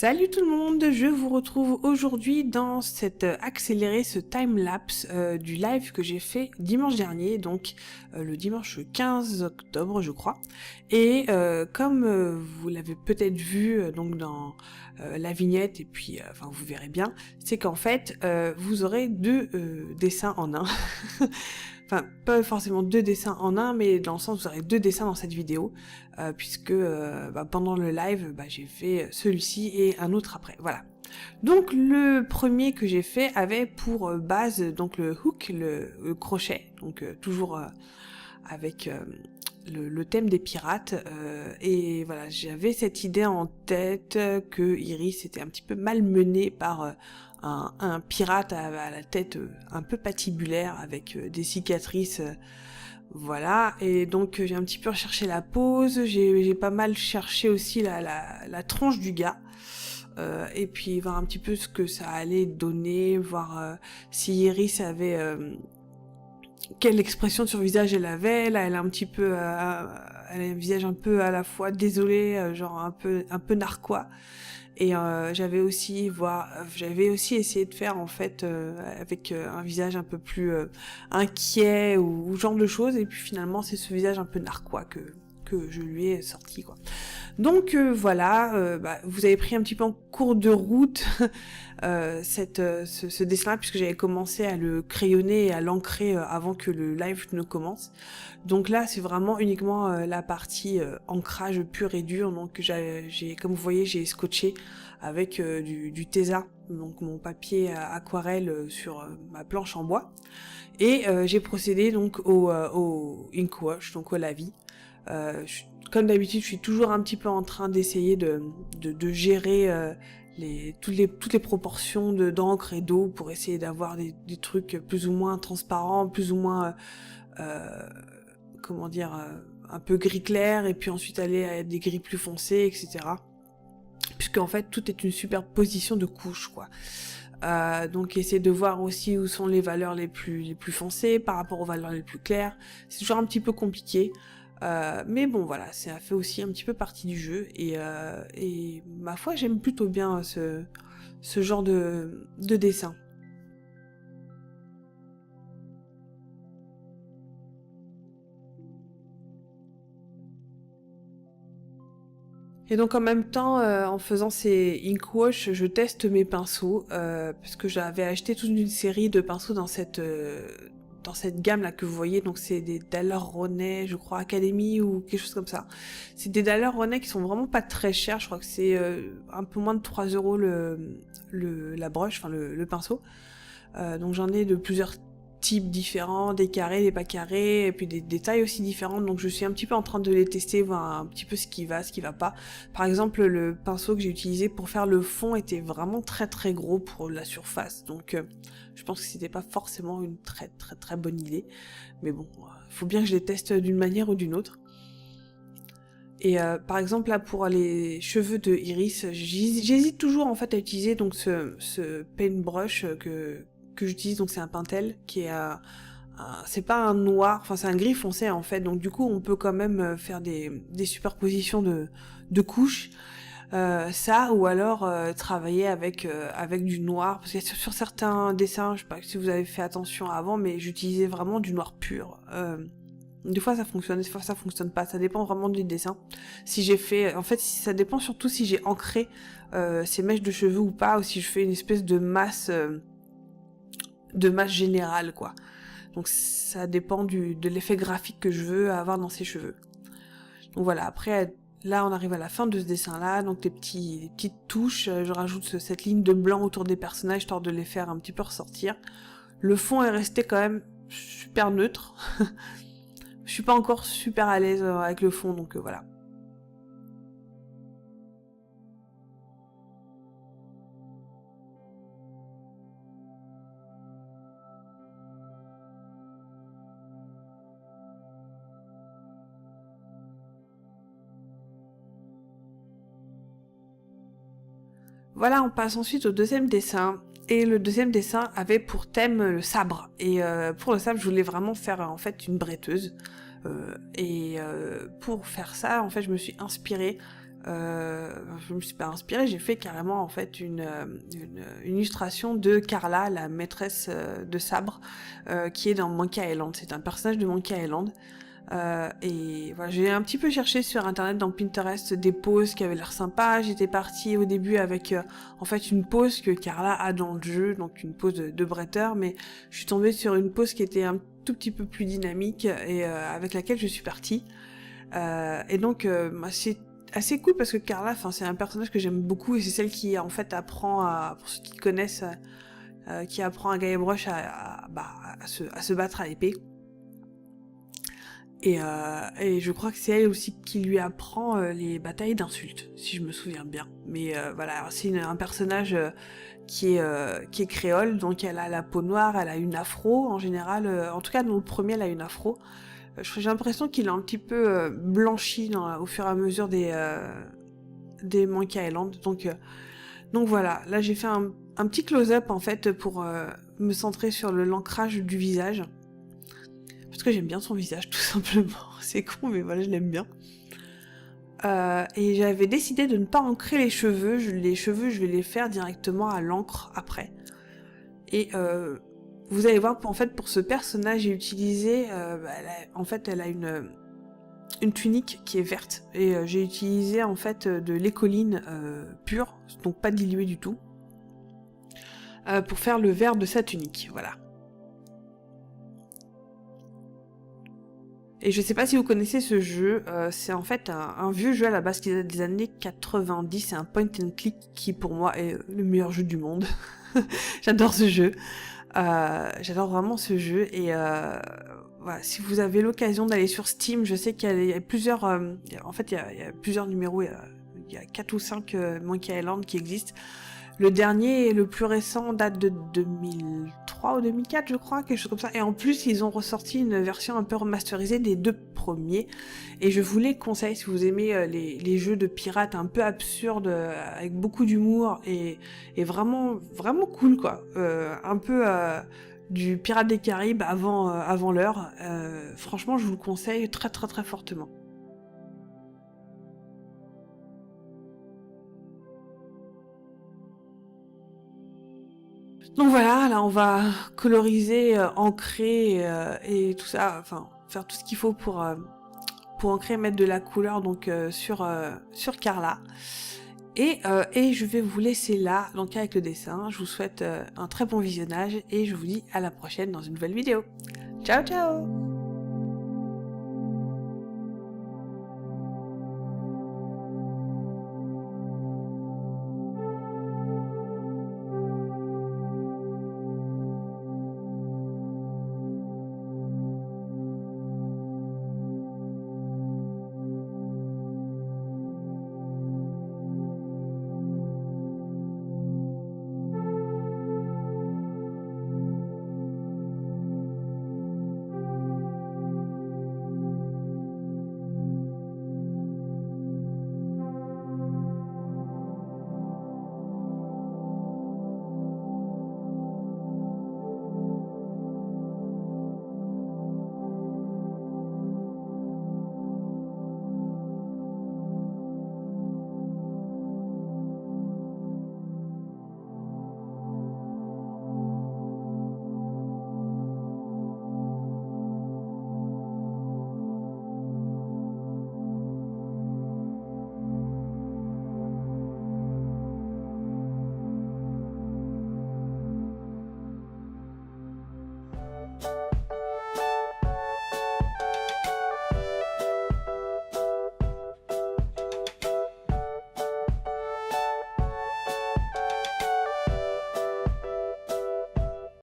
Salut tout le monde, je vous retrouve aujourd'hui dans cette accéléré, ce time-lapse du live que j'ai fait dimanche dernier, donc le dimanche 15 octobre je crois. Et comme vous l'avez peut-être vu donc dans la vignette et puis enfin vous verrez bien, c'est qu'en fait vous aurez deux dessins en un. Enfin, pas forcément deux dessins en un, mais dans le sens où vous aurez deux dessins dans cette vidéo, puisque pendant le live, j'ai fait celui-ci et un autre après, voilà. Donc le premier que j'ai fait avait pour base donc le hook, le crochet, donc toujours avec le thème des pirates, et voilà, j'avais cette idée en tête que Iris était un petit peu malmenée par un pirate à la tête un peu patibulaire avec des cicatrices, voilà, et donc j'ai un petit peu recherché la pose, j'ai pas mal cherché aussi la tronche du gars, et puis voir un petit peu ce que ça allait donner, voir si Iris avait quelle expression sur le visage elle avait. Là elle a un petit peu elle a un visage un peu à la fois désolé, genre un peu narquois. Et j'avais aussi essayé de faire en fait avec un visage un peu plus inquiet ou genre de choses, et puis finalement c'est ce visage un peu narquois que je lui ai sorti, quoi. Donc voilà, vous avez pris un petit peu en cours de route ce dessin-là, puisque j'avais commencé à le crayonner et à l'encrer avant que le live ne commence. Donc là, c'est vraiment uniquement la partie ancrage pur et dur. Donc comme vous voyez, j'ai scotché avec du Tesa, donc mon papier aquarelle sur ma planche en bois. Et j'ai procédé donc au ink wash, donc au lavis. Comme d'habitude, je suis toujours un petit peu en train d'essayer de gérer toutes les proportions d'encre et d'eau pour essayer d'avoir des trucs plus ou moins transparents, plus ou moins comment dire, un peu gris clair, et puis ensuite aller à des gris plus foncés, etc. Puisque en fait tout est une superposition de couches, quoi. Donc essayer de voir aussi où sont les valeurs les plus foncées par rapport aux valeurs les plus claires. C'est toujours un petit peu compliqué. Mais bon voilà, ça fait aussi un petit peu partie du jeu, et ma foi j'aime plutôt bien ce genre de dessin. Et donc en même temps, en faisant ces ink wash, je teste mes pinceaux, parce que j'avais acheté toute une série de pinceaux dans cette gamme là que vous voyez. Donc c'est des Daler-Rowney, je crois, Academy ou quelque chose comme ça. C'est des Daler-Rowney qui sont vraiment pas très chers, je crois que c'est un peu moins de 3 € la broche, enfin le pinceau. Donc j'en ai de plusieurs types différents, des carrés, des pas carrés, et puis des tailles aussi différentes. Donc je suis un petit peu en train de les tester, voir un petit peu ce qui va pas. Par exemple, le pinceau que j'ai utilisé pour faire le fond était vraiment très très gros pour la surface. Donc je pense que c'était pas forcément une très très très bonne idée. Mais bon, faut bien que je les teste d'une manière ou d'une autre. Et par exemple là pour les cheveux de Iris, j'hésite toujours en fait à utiliser donc ce paintbrush que j'utilise. Donc c'est un Pentel qui est c'est pas un noir, enfin c'est un gris foncé en fait, donc du coup on peut quand même faire des superpositions de couches, ça, ou alors travailler avec du noir, parce que sur certains dessins, je sais pas si vous avez fait attention avant, mais j'utilisais vraiment du noir pur. Des fois ça fonctionne, des fois ça fonctionne pas, ça dépend vraiment du dessin. Si j'ai fait, en fait ça dépend surtout si j'ai ancré ces mèches de cheveux ou pas, ou si je fais une espèce de masse générale, quoi. Donc ça dépend de l'effet graphique que je veux avoir dans ces cheveux. Donc voilà, après là on arrive à la fin de ce dessin là, donc les petites touches, je rajoute cette ligne de blanc autour des personnages histoire de les faire un petit peu ressortir. Le fond est resté quand même super neutre. Je suis pas encore super à l'aise avec le fond, donc voilà. Voilà, on passe ensuite au deuxième dessin. Et le deuxième dessin avait pour thème le sabre. Et pour le sabre, je voulais vraiment faire en fait une bretteuse. Pour faire ça, en fait, je me suis inspirée. Je me suis pas inspirée, j'ai fait carrément en fait une illustration de Carla, la maîtresse de sabre, qui est dans Monkey Island. C'est un personnage de Monkey Island. Et voilà, j'ai un petit peu cherché sur internet dans Pinterest des poses qui avaient l'air sympas. J'étais partie au début avec en fait une pose que Carla a dans le jeu, donc une pose de bretteur, mais je suis tombée sur une pose qui était un tout petit peu plus dynamique et avec laquelle je suis partie. Et donc c'est assez cool parce que Carla, enfin c'est un personnage que j'aime beaucoup et c'est celle qui en fait apprend pour ceux qui connaissent, qui apprend à Guybrush à se battre à l'épée. Et je crois que c'est elle aussi qui lui apprend les batailles d'insultes, si je me souviens bien. Mais voilà, c'est un personnage qui est créole, donc elle a la peau noire, elle a une afro en général. En tout cas, dans le premier, elle a une afro. J'ai l'impression qu'il a un petit peu blanchi au fur et à mesure des Monkey Island. Donc voilà, là j'ai fait un petit close-up en fait pour me centrer sur l'ancrage du visage. Parce que j'aime bien son visage, tout simplement. C'est con, mais voilà, je l'aime bien. Et j'avais décidé de ne pas ancrer les cheveux. Les cheveux, je vais les faire directement à l'encre après. Et vous allez voir, pour ce personnage, j'ai utilisé... elle a une tunique qui est verte. Et j'ai utilisé, en fait, de l'écoline pure, donc pas diluée du tout, pour faire le vert de sa tunique. Voilà. Et je sais pas si vous connaissez ce jeu, c'est en fait un vieux jeu à la base qui date des années 90, c'est un point and click qui pour moi est le meilleur jeu du monde. J'adore ce jeu, j'adore vraiment ce jeu et voilà, si vous avez l'occasion d'aller sur Steam, je sais qu'il y a plusieurs, en fait il y a plusieurs numéros, il y a 4 ou 5 Monkey Island qui existent. Le dernier et le plus récent date de 2003 ou 2004, je crois, quelque chose comme ça. Et en plus, ils ont ressorti une version un peu remasterisée des 2 premiers. Et je vous les conseille si vous aimez les jeux de pirates un peu absurdes, avec beaucoup d'humour et vraiment, vraiment cool, quoi. Un peu du Pirates des Caraïbes avant l'heure. Franchement, je vous le conseille très, très, très fortement. Donc voilà, là on va coloriser, ancrer et tout ça, enfin faire tout ce qu'il faut pour ancrer, mettre de la couleur donc sur Carla. Et je vais vous laisser là, donc avec le dessin. Je vous souhaite un très bon visionnage et je vous dis à la prochaine dans une nouvelle vidéo. Ciao ciao!